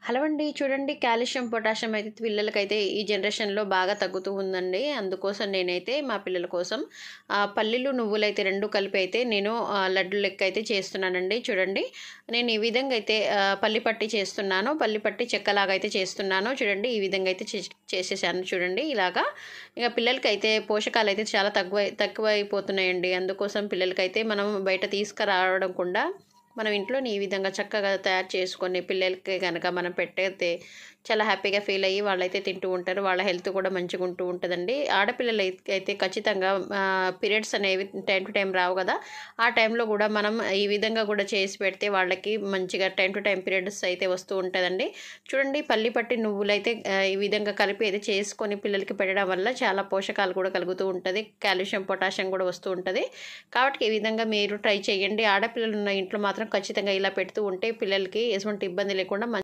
Hello అండి. చూడండి, calcium, potassium అయితే పిల్లలకైతే ఈ జనరేషన్‌లో బాగా తగ్గుతూ ఉందండి. అందుకోసం నేనైతే మా పిల్లల కోసం పల్లీలు, నువ్వులైతే 2 కలిపి అయితే నేను లడ్డు లెక్క అయితే చేస్తున్నానండి. చూడండి, నేను ఈ విధంగా అయితే పల్లి పట్టి చేస్తున్నాను. పల్లి పట్టి చెక్కలాగా అయితే చేస్తున్నాను. చూడండి, ఈ విధంగా అయితే చేసేసాను చూడండి ఇలాగా. ఇక పిల్లలకైతే పోషకాలైతే చాలా తక్కువైపోతున్నాయండి. అందుకోసం పిల్లలకైతే మనం బయట తీసుకురావడం కూడా మనం ఇంట్లోనే ఈ విధంగా చక్కగా తయారు చేసుకొని పిల్లలకి గనక మనం పెట్టేస్తే చాలా హ్యాపీగా ఫీల్ అయ్యి వాళ్ళైతే తింటూ ఉంటారు. వాళ్ళ హెల్త్ కూడా మంచిగా ఉంటూ ఉంటుందండి. ఆడపిల్లలైతే ఖచ్చితంగా పీరియడ్స్ అనేవి టైం టు టైం రావు కదా! ఆ టైంలో కూడా మనం ఈ విధంగా కూడా చేసి పెడితే వాళ్ళకి మంచిగా టైం టు టైం పీరియడ్స్ అయితే వస్తూ ఉంటుందండి. చూడండి, పల్లి పట్టి నువ్వులైతే ఈ విధంగా కలిపి అయితే చేసుకొని పిల్లలకి పెట్టడం వల్ల చాలా పోషకాలు కూడా కలుగుతూ ఉంటుంది. కాల్షియం, పొటాషియం కూడా వస్తూ ఉంటుంది. కాబట్టి ఈ విధంగా మీరు ట్రై చేయండి. ఆడపిల్లలు ఉన్న ఇంట్లో మాత్రం ఖచ్చితంగా ఇలా పెడుతూ ఉంటే పిల్లలకి ఎటువంటి ఇబ్బంది లేకుండా